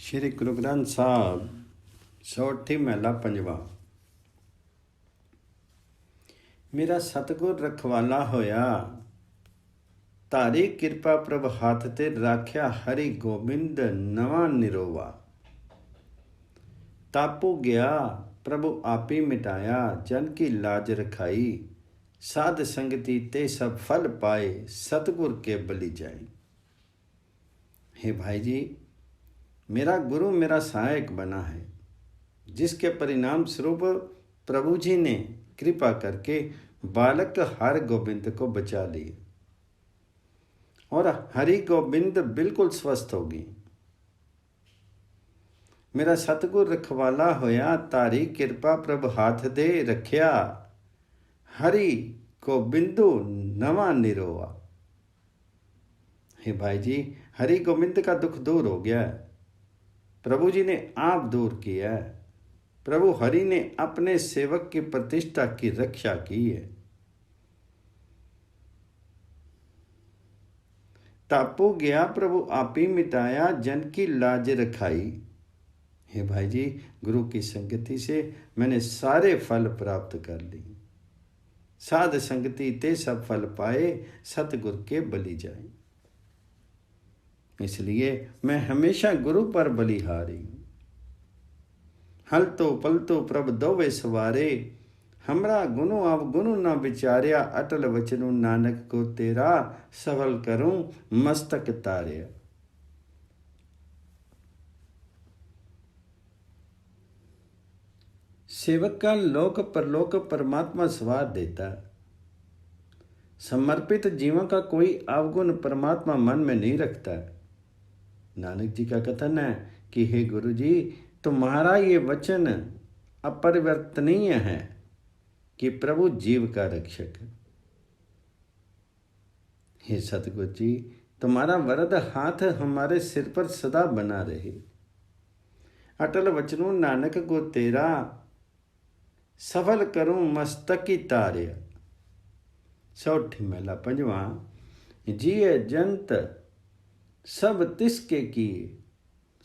श्री गुरु ग्रंथ साहब सौठी महला पंजवा। मेरा सतगुर रखवाला होया, तारी किरपा प्रभ हाथ ते राख्या, हरि गोबिंद नवा निरोवा। तापू गया प्रभु आपी मिटाया, जन की लाज रखाई। साध संगति ते सब फल पाए, सतगुर के बलि जाई। हे भाई जी, मेरा गुरु मेरा सहायक बना है, जिसके परिणाम स्वरूप प्रभु जी ने कृपा करके बालक हर गोबिंद को बचा लिए और हरि गोबिंद बिल्कुल स्वस्थ हो गई। मेरा सतगुर रखवाला होया, तारी किरपा प्रभ हाथ दे रखिया, हरि गोबिंदु नवा निरोवा। हे भाई जी, हरि गोबिंद का दुख दूर हो गया है, प्रभु जी ने आप दूर किया है। प्रभु हरि ने अपने सेवक की प्रतिष्ठा की रक्षा की है। तापू गया प्रभु आपी मिटाया, जन की लाज रखाई। हे भाई जी, गुरु की संगति से मैंने सारे फल प्राप्त कर लिए। साध संगति ते सब फल पाए, सतगुर के बलि जाए। इसलिए मैं हमेशा गुरु पर बलिहारी हूँ। हल तो पल तो प्रभ दोवे सवारे, हमरा गुनु अब गुनु न विचार्या। अटल वचनु नानक को तेरा, सफल करूं मस्तक तार्या। सेवक का लोक परलोक परमात्मा स्वाद देता है। समर्पित जीवन का कोई अवगुण परमात्मा मन में नहीं रखता है। नानक जी का कथन है कि हे गुरु जी, तुम्हारा ये वचन अपरिवर्तनीय है कि प्रभु जीव का रक्षक है। हे सतगुरु जी, तुम्हारा वरद हाथ हमारे सिर पर सदा बना रहे। अटल वचनों नानक को तेरा, सफल करूं मस्तकी तार्या। सौठी महला पंजवा। जिये जंत सब तिसके किए,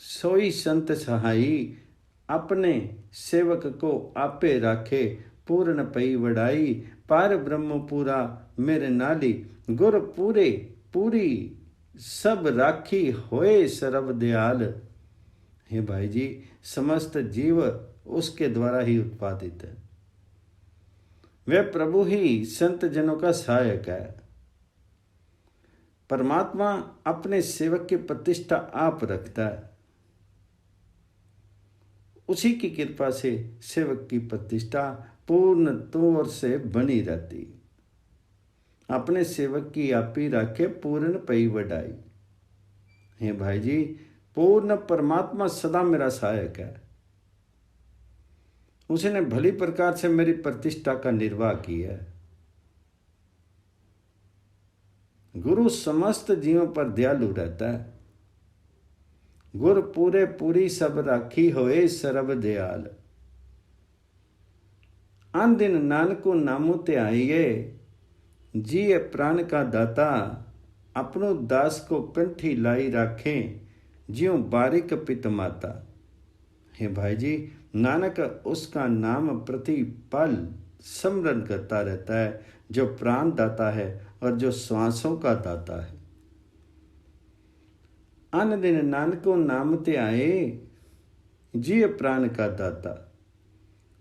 सोई संत सहाई। अपने सेवक को आपे राखे, पूर्ण पई वडाई। पार ब्रह्म पूरा मेरे नाली, गुर पूरे पूरी सब राखी होए सर्व दयाल। हे भाई जी, समस्त जीव उसके द्वारा ही उत्पादित है। वह प्रभु ही संत जनों का सहायक है। परमात्मा अपने सेवक की प्रतिष्ठा आप रखता है। उसी की कृपा से सेवक की प्रतिष्ठा पूर्ण तौर से बनी रहती। अपने सेवक की आपी राखे, पूर्ण पई वडाई। हे भाई जी, पूर्ण परमात्मा सदा मेरा सहायक है। उसने भली प्रकार से मेरी प्रतिष्ठा का निर्वाह किया है। गुरु समस्त जीवों पर दयालु रहता है। गुर पूरे पूरी सब राखी होए सर्व दयाल। आन दिन नानको नामो ते आइए, जिये प्राण का दाता। अपनो दास को कंठी लाई राखें, ज्यों बारिक पित माता। हे भाई जी, नानक उसका नाम प्रति पल स्मरण करता रहता है, जो प्राण दाता है और जो श्वासों का दाता है। अन दिन नानको नाम ते आए, जिये प्राण का दाता।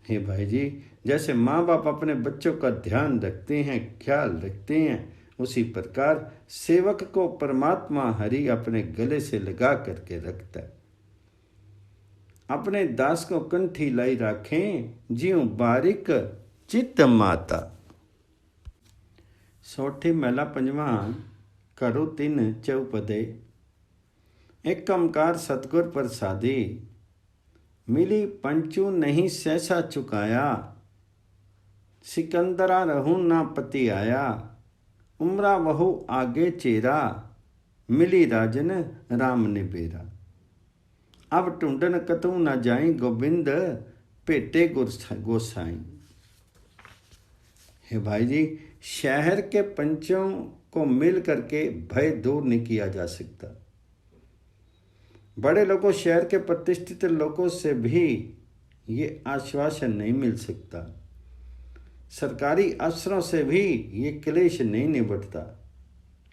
हे भाई जी, जैसे माँ बाप अपने बच्चों का ध्यान रखते हैं, ख्याल रखते हैं, उसी प्रकार सेवक को परमात्मा हरि अपने गले से लगा करके रखता है। अपने दास को कंठी लाई राखें, ज्यों बारिक चित माता। सौठी महला पंजवा। करो तिन चौपदे, एक ओंकार सतगुर प्रसादी। मिली पंचू नहीं सहसा चुकाया, सिकंदरा रहूं ना पति आया। उमरा वहु आगे चेरा, मिली राजन राम ने बेरा। अब ढूंढन कतू न जाई, गोबिंद भेटे गोसाई। हे भाई जी, शहर के पंचों को मिल करके भय दूर नहीं किया जा सकता। बड़े लोगों, शहर के प्रतिष्ठित लोगों से भी ये आश्वासन नहीं मिल सकता। सरकारी अफसरों से भी ये क्लेश नहीं निबटता,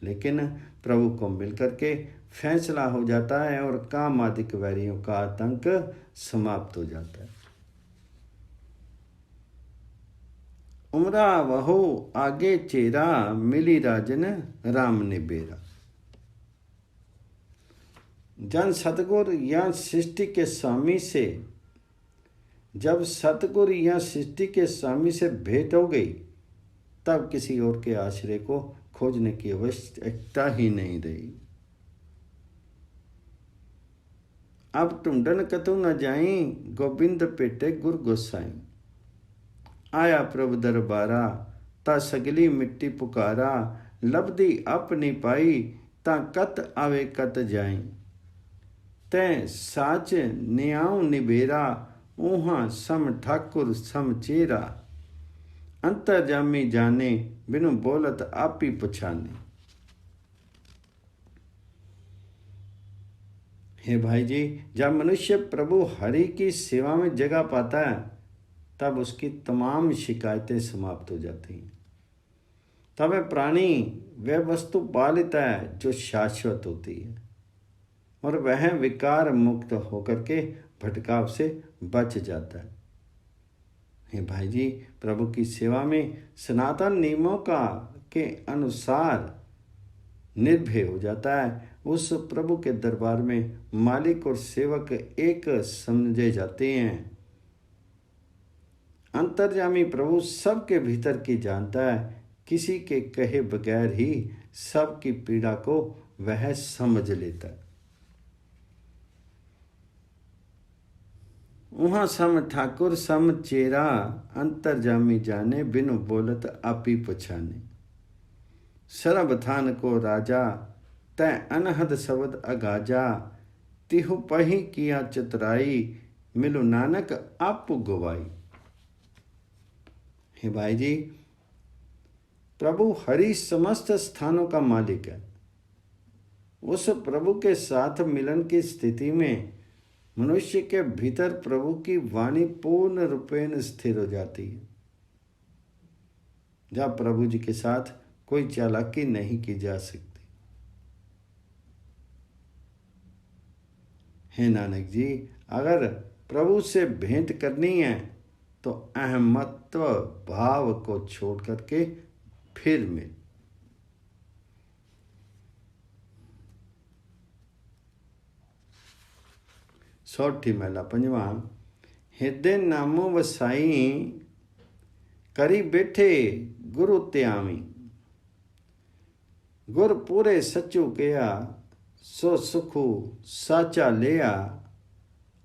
लेकिन प्रभु को मिलकर के फैसला हो जाता है और कामादिक वैरियों का आतंक समाप्त हो जाता है। उमरा वहो आगे चेरा, मिली राजन राम ने बेरा। जन सतगुरु या सृष्टि के स्वामी से, जब सतगुरु या सृष्टि के स्वामी से भेंट हो गई, तब किसी और के आश्रय को खोजने की आवश्यकता ही नहीं रही। अब ढूंढन कतु न जाई, गोविंद पेटे गुर गोसाई। आया प्रभु दरबारा, ता सगली मिट्टी पुकारा। लबदी अपनी पाई, ता कत आवे कत जाई। तै साच न्याऊ निबेरा, ऊहा सम ठाकुर सम चेरा। अंतर्जामी जाने, बिनु बोलत आपी पछाने। हे भाई जी, जब मनुष्य प्रभु हरि की सेवा में जगह पाता है, तब उसकी तमाम शिकायतें समाप्त हो जाती हैं। तब वह प्राणी वह वस्तु पा लेता है जो शाश्वत होती है, और वह विकार मुक्त होकर के भटकाव से बच जाता है। हे भाई जी, प्रभु की सेवा में सनातन नियमों के अनुसार निर्भय हो जाता है। उस प्रभु के दरबार में मालिक और सेवक एक समझे जाते हैं। अंतर्यामी प्रभु सबके भीतर की जानता है, किसी के कहे बगैर ही सबकी पीड़ा को वह समझ लेता है। वहाँ सम ठाकुर सम चेरा, अंतर्जामी जाने, बिनु बोलत आपी पछाने। सरब थान को राजा, तै अनहद शब्द अगाजा। तिहु पही किया चतुराई, मिलु नानक आपु गवाई। हे भाई जी, प्रभु हरि समस्त स्थानों का मालिक है। उस प्रभु के साथ मिलन की स्थिति में मनुष्य के भीतर प्रभु की वाणी पूर्ण रूपेण स्थिर हो जाती है। जब प्रभु जी के साथ कोई चालाकी नहीं की जा सकती। हे नानक जी, अगर प्रभु से भेंट करनी है तो अहमत्व भाव को छोड़ करके फिर मिल। सौठी महिला पंजवा। हिरदे नामो वसाई, करी बैठे गुरु त्यामी। गुर पूरे सचू कया, सो सुखु साचा लिया।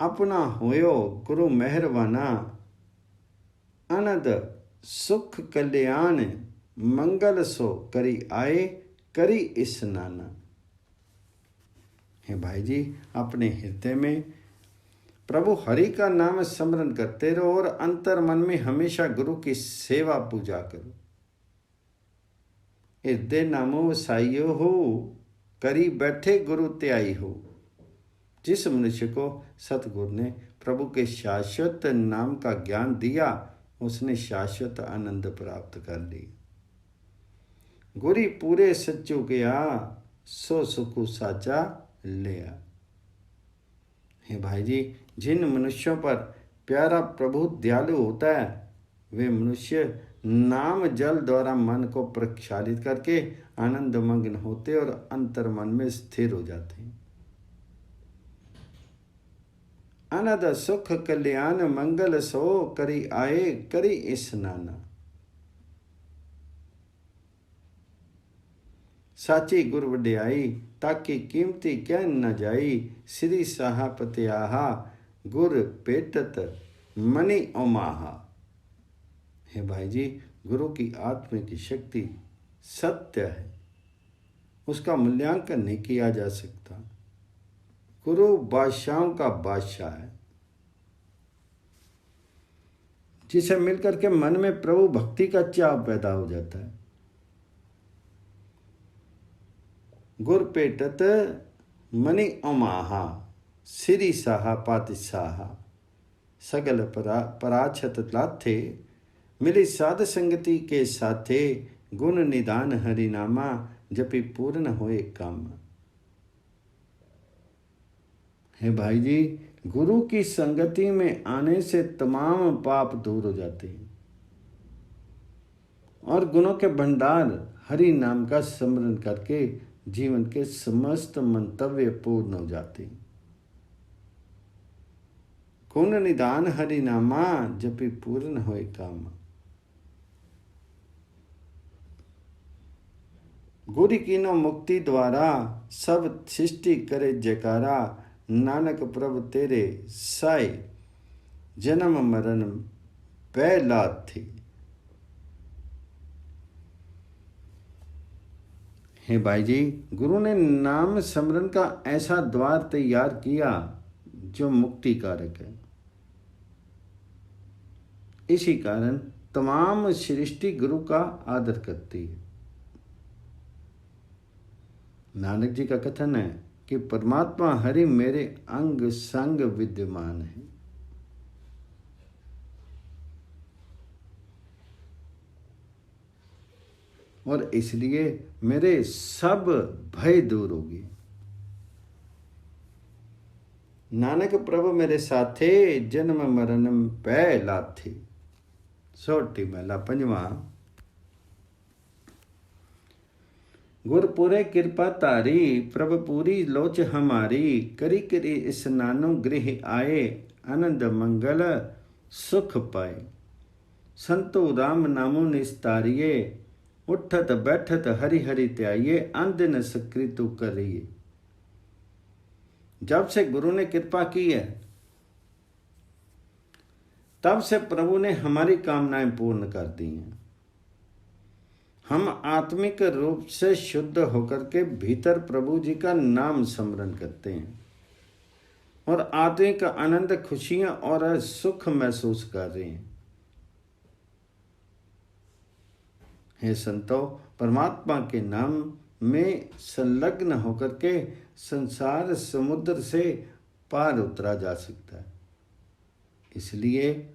अपना होयो गुरु मेहरबाना, अनद सुख कल्याण। मंगल सो करी आए, करी स्नाना। हे भाई जी, अपने हृदय में प्रभु हरि का नाम स्मरण करते रहो और अंतर मन में हमेशा गुरु की सेवा पूजा करो। हृदय नामो वसाइयो हो, करी बैठे गुरु त्याई हो। जिस मनुष्य को सतगुरु ने प्रभु के शाश्वत नाम का ज्ञान दिया, उसने शाश्वत आनंद प्राप्त कर ली। गुरी पूरे सच्चू गया, सो सुखु साचा लिया। हे भाई जी, जिन मनुष्यों पर प्यारा प्रभु दयालु होता है, वे मनुष्य नाम जल द्वारा मन को प्रक्षालित करके आनंद मग्न होते और अंतर मन में स्थिर हो जाते हैं। अनद सुख कल्याण मंगल सो, करी आए करी स्नाना। साची गुर वड्याई, ताकि कीमती कह न जाई। श्री साहपत्याहा, गुर पेटत मणि ओमाहा। हे भाई जी, गुरु की आत्मा की शक्ति सत्य है, उसका मूल्यांकन नहीं किया जा सकता। गुरु बादशाहों का बादशाह है, जिसे मिलकर के मन में प्रभु भक्ति का चाव पैदा हो जाता है। गुर पेटत मणि ओमाहा, सिरी साहा पातिशाहा, सगल पराछत लाथे, मिली साध संगति के साथे, गुण निदान हरि नामा, जपि पूर्ण होए काम। है भाई जी, गुरु की संगति में आने से तमाम पाप दूर हो जाते हैं और गुणों के भंडार हरि नाम का स्मरण करके जीवन के समस्त मंतव्य पूर्ण हो जाते हैं। गुण निदान हरि नामा, जपि पूर्ण होए काम। गुरु कीनो मुक्ति द्वारा, सब सृष्टि करे जयकारा, नानक प्रभु तेरे साए, जन्म मरण पहला थी। हे भाई जी, गुरु ने नाम स्मरण का ऐसा द्वार तैयार किया जो मुक्ति कारक है। इसी कारण तमाम सृष्टि गुरु का आदर करती है। नानक जी का कथन है कि परमात्मा हरि मेरे अंग संग विद्यमान है। और इसलिए मेरे सब भय दूर हो गए। नानक प्रभु मेरे साथे, जन्म मरण पै लाथे। सोटी महला पंजवा। गुरपुरे कृपा तारी, प्रभु पूरी लोच हमारी, करी करी स्नानो गृह आए, आनंद मंगल सुख पाए। संतो राम नामो निस्तारिये, उठत बैठत हरि हरि त्याइये, अंदिन सकृतु करिए। जब से गुरु ने कृपा की है, तब से प्रभु ने हमारी कामनाएं पूर्ण कर दी हैं। हम आत्मिक रूप से शुद्ध होकर के भीतर प्रभु जी का नाम स्मरण करते हैं और आत्मिक आनंद, खुशियां और सुख महसूस कर रहे हैं। हे संतो, परमात्मा के नाम में संलग्न होकर के संसार समुद्र से पार उतरा जा सकता है। इसलिए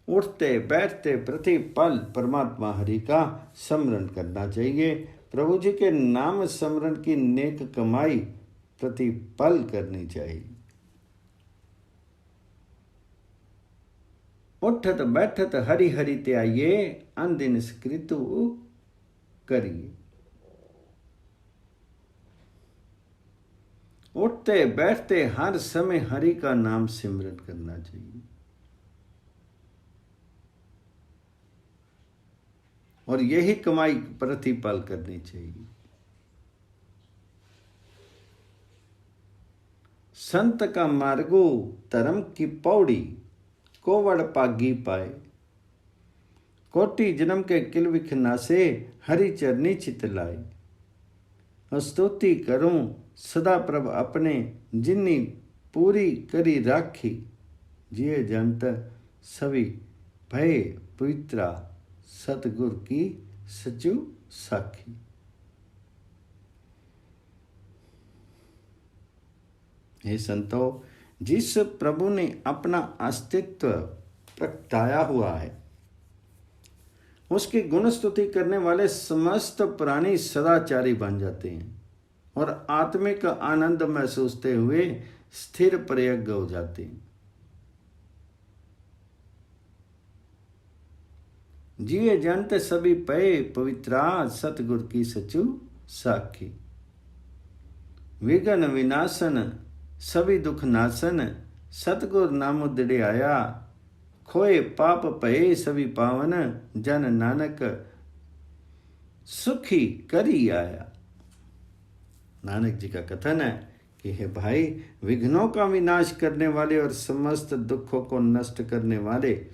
उठते बैठते प्रति पल परमात्मा हरि का स्मरण करना चाहिए। प्रभु जी के नाम स्मरण की नेक कमाई प्रति पल करनी चाहिए। उठत बैठत हरि हरि त्याइये, अंदिन सकृतु करिए। उठते बैठते हर समय हरि का नाम सिमरन करना चाहिए और यही कमाई प्रतिपल करनी चाहिए। संत का मार्गो धर्म की पौड़ी, कोवड़ पागी पाए। कोटि जन्म के किल विख नासे, हरि चरनी चित लाए। स्तुति करूं सदा प्रभ अपने, जिन्नी पूरी करी राखी। जिये जंत सभी भय पवित्रा, सतगुर की सचु साखी। हे संतो, जिस प्रभु ने अपना अस्तित्व प्रगटाया हुआ है, उसकी गुण स्तुति करने वाले समस्त प्राणी सदाचारी बन जाते हैं और आत्मिक आनंद महसूसते हुए स्थिर प्रयज्ञ हो जाते हैं। जिये जंत सभी पय पवित्रा, सतगुर की सचु साखी। विघ्न विनाशन सभी दुख नासन, सतगुर नाम दृढ़ आया। खोए पाप भये सभी पावन, जन नानक सुखी करी आया। नानक जी का कथन है कि हे भाई, विघ्नों का विनाश करने वाले और समस्त दुखों को नष्ट करने वाले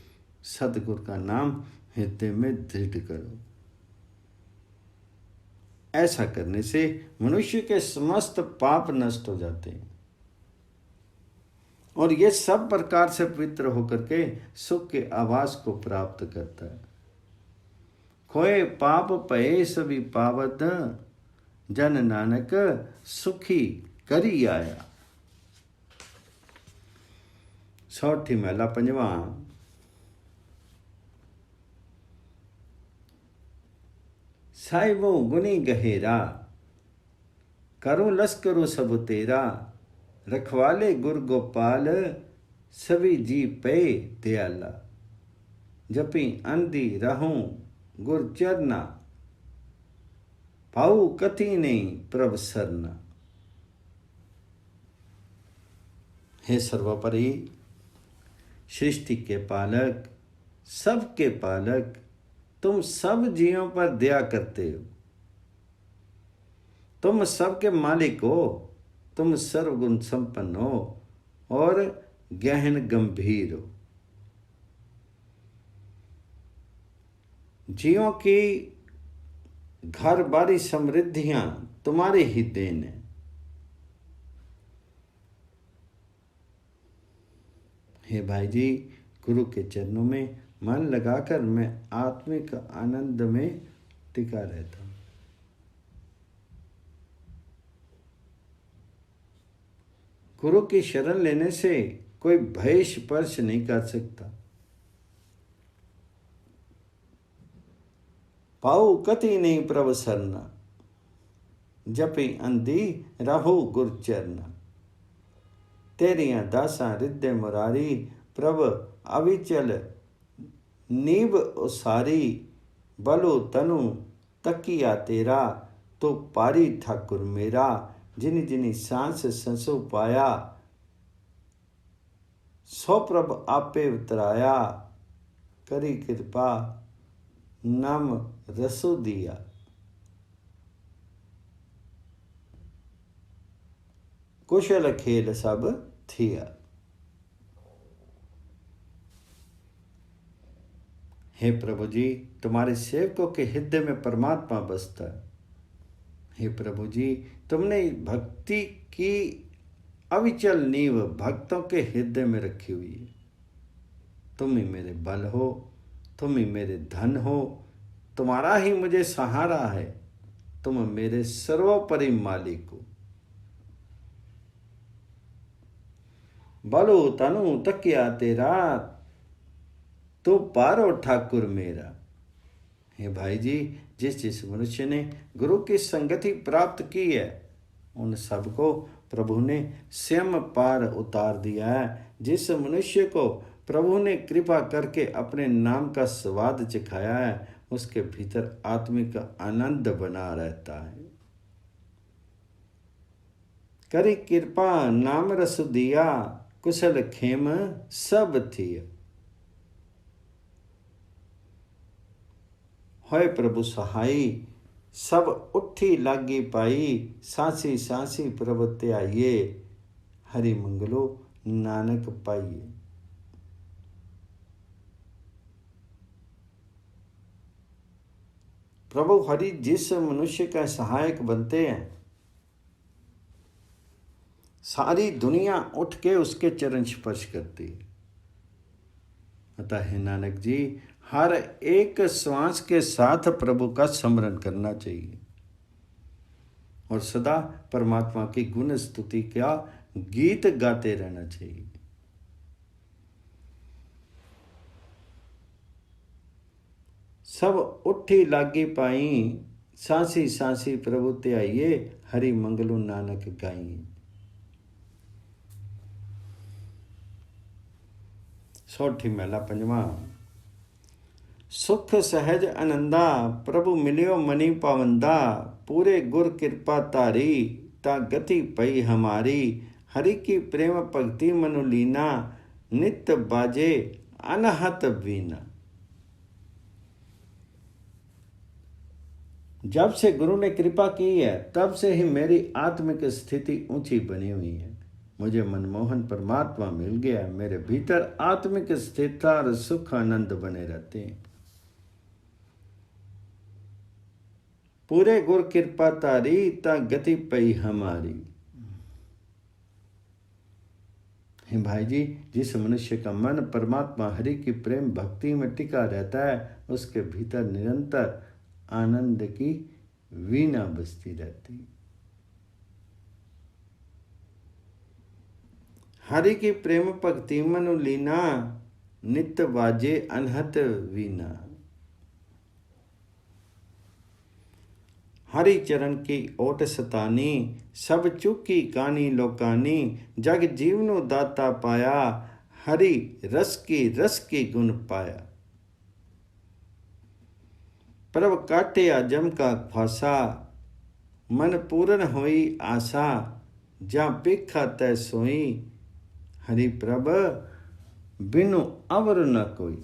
सतगुर का नाम हृदय में दृढ़ करो। ऐसा करने से मनुष्य के समस्त पाप नष्ट हो जाते हैं और ये सब प्रकार से पवित्र होकर के सुख के आवास को प्राप्त करता है। खोए पाप भये सभी पावत, जन नानक सुखी करी आया। सौठी महला पंजवा। साहिबो गुनी गहेरा, करूं लश्करो सब तेरा, रखवाले गुर गोपाल, सभी जी पे दयाला। जपी अंधी रहूं गुर चरना, पाऊ कथी नहीं प्रभ सरना। हे सर्वोपरि सृष्टि के पालक, सबके पालक, तुम सब जीवों पर दया करते हो। तुम सबके मालिक हो, तुम सर्वगुण संपन्न हो और गहन गंभीर हो। जीवों की घर बारी समृद्धियां तुम्हारी ही देन है। हे भाई जी, गुरु के चरणों में मन लगाकर मैं आत्मिक आनंद में टिका रहता हूं। गुरु की शरण लेने से कोई भय स्पर्श नहीं कर सकता। पाऊ कति नहीं प्रभ सरना, जपी अंधी राहु गुर चरना। तेरिया दासा हृदय मुरारी, प्रभ अविचल नीब उसारी। बलो तनु तकिया तेरा, तो पारी ठाकुर मेरा। जिनी जिनी सांस संसो पाया, सो प्रभ आपे उतराया। करी कृपा नाम रसो दिया। कुशल खेल सब थिया। हे प्रभु जी, तुम्हारे सेवकों के हृदय में परमात्मा बसता है। हे प्रभु जी, तुमने भक्ति की अविचल नींव भक्तों के हृदय में रखी हुई है। तुम ही मेरे बल हो, तुम ही मेरे धन हो, तुम्हारा ही मुझे सहारा है। तुम मेरे सर्वोपरि मालिक हो। बलो तनु तकिया तेरा, तो पारो ठाकुर मेरा। हे भाई जी, जिस जिस मनुष्य ने गुरु की संगति प्राप्त की है, उन सबको प्रभु ने स्वयं पार उतार दिया है। जिस मनुष्य को प्रभु ने कृपा करके अपने नाम का स्वाद चखाया है, उसके भीतर आत्मिक आनंद बना रहता है। करी कृपा नाम रस दिया, कुशल खेम सब थिया। होय प्रभु सहाई, सब उठी लागी पाई। सांसी सांसी प्रभ त्याइये, हरि मंगलो नानक पाइये। प्रभु हरि जिस मनुष्य का सहायक बनते हैं, सारी दुनिया उठ के उसके चरण स्पर्श करती है। अतः हे नानक जी, हर एक श्वास के साथ प्रभु का स्मरण करना चाहिए और सदा परमात्मा की गुण स्तुति का गीत गाते रहना चाहिए। सब उठी लागी पाई, सांसी सांसी प्रभु त्याइये। हरि मंगलु नानक गाइए। सौठी महला पंजवा। सुख सहज आनंदा, प्रभु मिलियो मनी पावंदा। पूरे गुर कृपा तारी, ता गति पई हमारी। हरि की प्रेम भक्ति मनु लीना, नित्य बाजे अनहत वीना। जब से गुरु ने कृपा की है, तब से ही मेरी आत्मिक स्थिति ऊंची बनी हुई है। मुझे मनमोहन परमात्मा मिल गया। मेरे भीतर आत्मिक स्थिरता और सुख आनंद बने रहते हैं। पूरे गुर कृपा तारी, ता गति पई हमारी। हे भाई जी, जिस मनुष्य का मन परमात्मा हरि की प्रेम भक्ति में टिका रहता है, उसके भीतर निरंतर आनंद की वीणा बजती रहती है। हरि की प्रेम भक्ति मनु लीना, नित बाजे अनहत वीना। हरि चरण की ओट सतानी, सब चुकी कानी लोकानी। जग जीवनु दाता पाया, हरि रस की गुण पाया। प्रभ काटिया जम का फासा, मन पूरन होई आशा। जा पेखा तै सोई, हरि प्रभ बिनु अवर न कोई।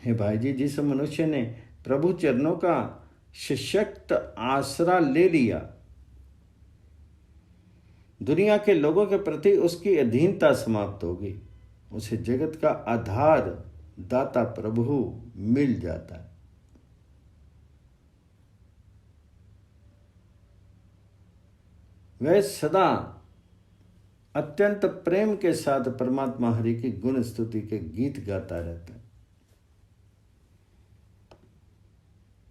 हे भाई जी, जिस मनुष्य ने प्रभु चरणों का सशक्त आसरा ले लिया, दुनिया के लोगों के प्रति उसकी अधीनता समाप्त होगी, उसे जगत का आधार दाता प्रभु मिल जाता है। वह सदा अत्यंत प्रेम के साथ परमात्मा हरि की गुण स्तुति के गीत गाता रहता है।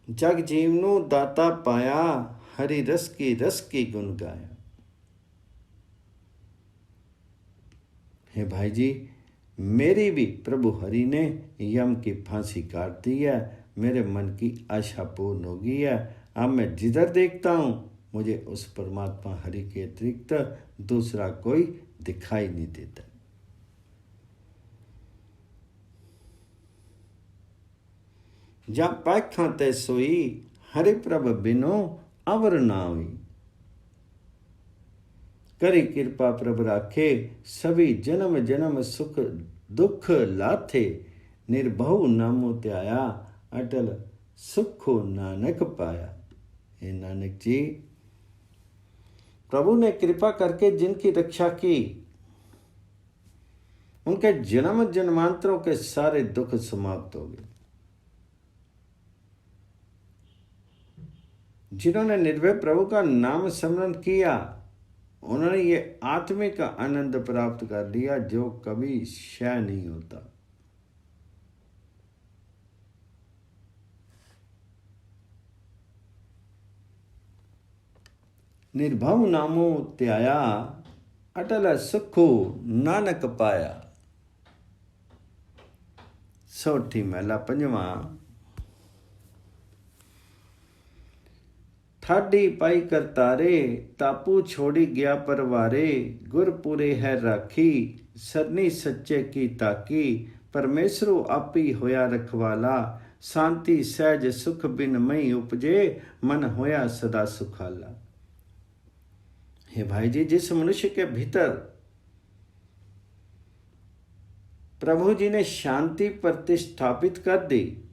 जग जीवनु दाता पाया, हरि रस की गुण गाया। हे भाई जी, मेरी भी प्रभु हरि ने यम की फांसी काट दी है, मेरे मन की आशा पूर्ण हो गई है। अब मैं जिधर देखता हूं, मुझे उस परमात्मा हरि के अतिरिक्त दूसरा कोई दिखाई नहीं देता। जा पाखा तै सोई, हरि प्रभ बिनो अवर नावी। करी कृपा प्रभ राखे, सभी जन्म जन्म सुख दुख लाथे। निर्भव नामो त्याया, अटल सुखो नानक पाया। हे नानक जी, प्रभु ने कृपा करके जिनकी रक्षा की, उनके जन्म जन्मांतरों के सारे दुख समाप्त हो गए। जिन्होंने निर्भय प्रभु का नाम स्मरण किया, उन्होंने ये आत्मिक आनंद प्राप्त कर लिया जो कभी क्षय नहीं होता। निर्भव नामो त्याया, अटल सुखो नानक पाया। सोठी महला पंजवा। ठाडी पाई करतारे, तापू छोड़ी गया परवारे। गुर पूरे है राखी, सरनी सच्चे की ताकी। परमेश्वरो आपी होया रखवाला, शांति सहज सुख बिन मई उपजे। मन होया सदा सुखाला। हे भाई जी, जिस मनुष्य के भीतर प्रभु जी ने शांति प्रतिष्ठापित कर दी,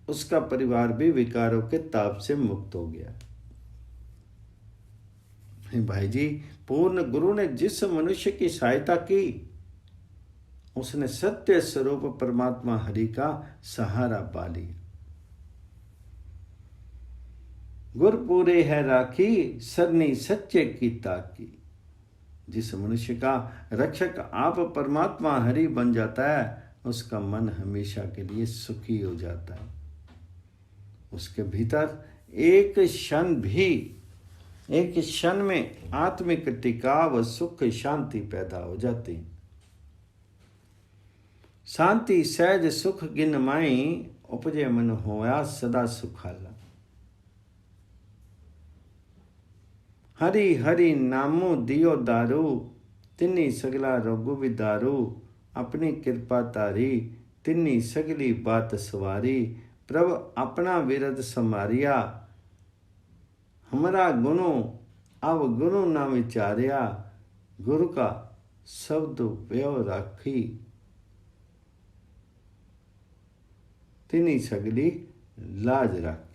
उसका परिवार भी विकारों के ताप से मुक्त हो गया। हे भाई जी, पूर्ण गुरु ने जिस मनुष्य की सहायता की, उसने सत्य स्वरूप परमात्मा हरि का सहारा पा लिया। गुर पूरे है राखी, सरनी सच्चे की ताकी। जिस मनुष्य का रक्षक आप परमात्मा हरि बन जाता है, उसका मन हमेशा के लिए सुखी हो जाता है। उसके भीतर एक क्षण में आत्मिक टिकाव सुख शांति पैदा हो जाती। शांति सहज सुख गिन माई, उपजे मन होया सदा सुखाला। हरि हरि नामो दियो दारू, तिन्नी सगला रोगु विदारू। अपनी कृपा तारी, तिन्नी सगली बात सवारी। प्रभ अपना विरद समारिया, हमारा गुनो अब गुरु ना विचारिया। गुरु का शब्द व्यव राखी, तिनी सगली लाज राखी।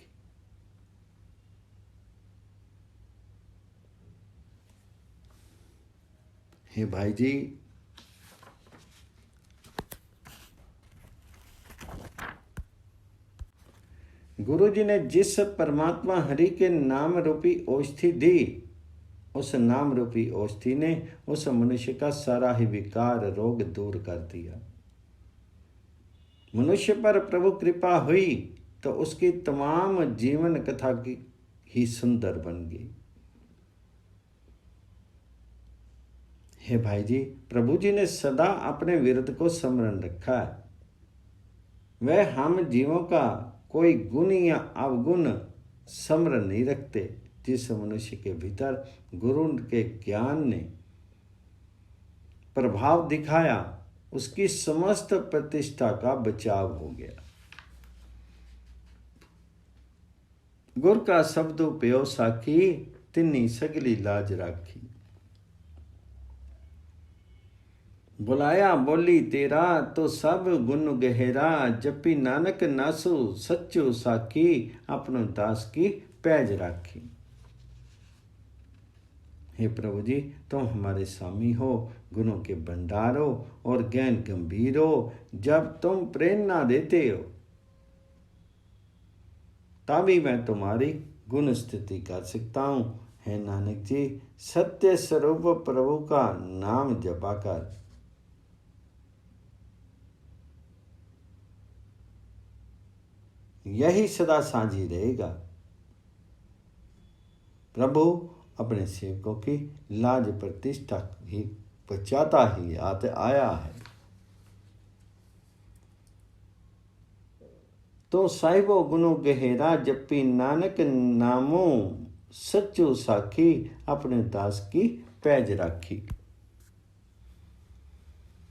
हे भाई जी, गुरु जी ने जिस परमात्मा हरि के नाम रूपी औषधि दी, उस नाम रूपी औषधि ने उस मनुष्य का सारा ही विकार रोग दूर कर दिया। मनुष्य पर प्रभु कृपा हुई तो उसकी तमाम जीवन कथा की ही सुंदर बन गई। हे भाई जी, प्रभु जी ने सदा अपने विरत को स्मरण रखा है। वह हम जीवों का कोई गुण या अवगुण स्मरण नहीं रखते। जिस मनुष्य के भीतर गुरु के ज्ञान ने प्रभाव दिखाया, उसकी समस्त प्रतिष्ठा का बचाव हो गया। गुर का शब्द उपयोग साखी, तिन्नी सगली लाज राखी। बुलाया बोली तेरा, तो सब गुण गहरा। जपी नानक नासु सच्चो साखी, अपनो दास की पैज राखी। हे प्रभु जी, तुम हमारे स्वामी हो, गुणों के भंडार हो और ज्ञान गंभीर हो। जब तुम प्रेरणा देते हो तभी मैं तुम्हारी गुण स्तुति कर सकता हूँ। हे नानक जी, सत्य स्वरूप प्रभु का नाम जपा कर यही सदा साझी रहेगा। प्रभु अपने सेवकों की लाज प्रतिष्ठा ही बचाता ही आया है। तो साहिबो गुनो गहेरा, जपी नानक नामो सच्चो साखी, अपने दास की पैज राखी।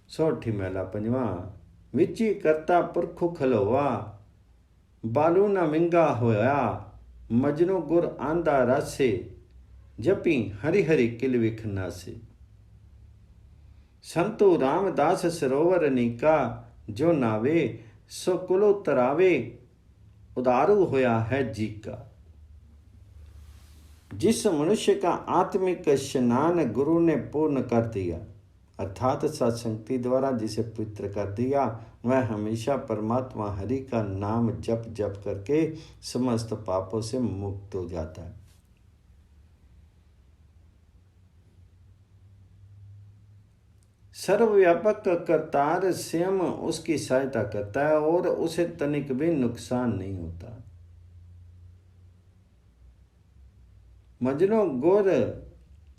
सोठी मेला पंजवा। विची करता पुरखु खलोवा, बालू ना मिंगा होया। मजनू गुर आंदा रासे, जपी हरि हरि किल विखना से। संतो रामदास सरोवर नीका, जो नावे सो कुलो तरावे। उदारू होया है जी का। जिस मनुष्य का आत्मिक स्नान गुरु ने पूर्ण कर दिया, अर्थात सत्संगति द्वारा जिसे पवित्र कर दिया, वह हमेशा परमात्मा हरि का नाम जप जप करके समस्त पापों से मुक्त हो जाता है। सर्वव्यापक करतार स्वयं उसकी सहायता करता है और उसे तनिक भी नुकसान नहीं होता। मजनो गोर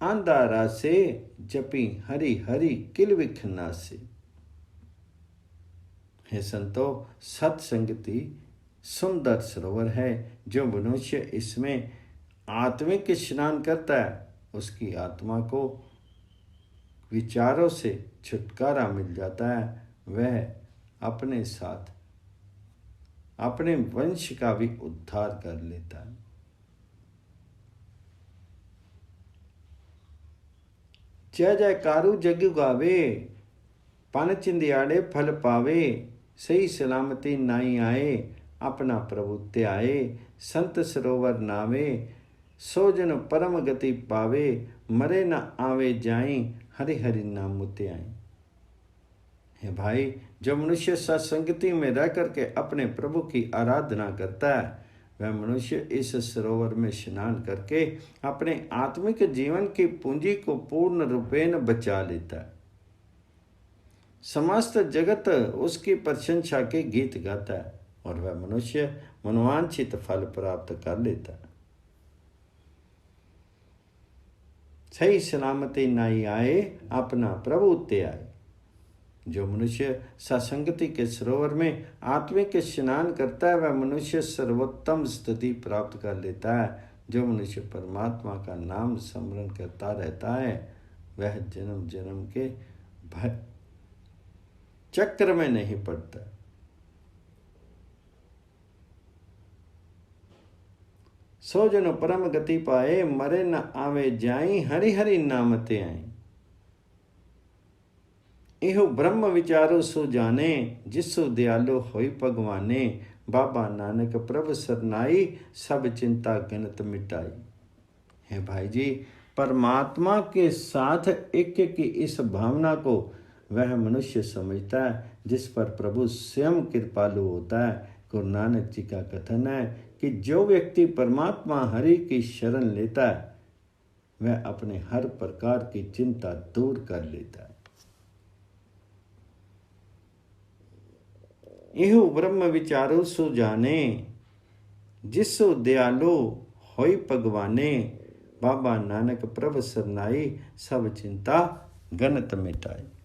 आंधारा से, जपी हरि हरि किल विखना से। हे संतो, सत्संगति सुंदर सरोवर है। जो मनुष्य इसमें आत्मिक स्नान करता है, उसकी आत्मा को विचारों से छुटकारा मिल जाता है। वह अपने साथ अपने वंश का भी उद्धार कर लेता है। जय जयकारू जग गावे, पन चिंदियाड़े फल पावे। सही सलामती नाई आए, अपना प्रभु त्याए। संत सरोवर नावे, सो जन परम गति पावे। मरे न आवे जाई, हरि हरि नाम मुते आए। हे भाई, जो मनुष्य सत्संगति में रह करके अपने प्रभु की आराधना करता है, वह मनुष्य इस सरोवर में स्नान करके अपने आत्मिक जीवन की पूंजी को पूर्ण रूपेण बचा लेता है। समस्त जगत उसकी प्रशंसा के गीत गाता है और वह मनुष्य मनोवांछित फल प्राप्त कर लेता है। सही सलामती नाई आए, अपना प्रभु ते आए। जो मनुष्य सत्संगति के सरोवर में आत्मिक स्नान करता है, वह मनुष्य सर्वोत्तम स्थिति प्राप्त कर लेता है। जो मनुष्य परमात्मा का नाम स्मरण करता रहता है, वह जन्म जन्म के भय चक्र में नहीं पड़ता। सो जन परम गति पाए, मरे न आवे जाई। हरि हरि नाम ते आई। इहो ब्रह्म विचारो सो जाने, जिसो दयालो होई भगवाने। बाबा नानक प्रभु सरनाई, सब चिंता गिनत मिटाई। है भाई जी, परमात्मा के साथ एक की इस भावना को वह मनुष्य समझता है जिस पर प्रभु स्वयं कृपालु होता है। गुरु नानक जी का कथन है कि जो व्यक्ति परमात्मा हरि की शरण लेता है, वह अपने हर प्रकार की चिंता दूर कर लेता है। इहो ब्रह्म विचारो सो जाने, जिसो दयालो होई भगवाने। बाबा नानक प्रभ सरनाई, सब चिंता गणत मिटाए।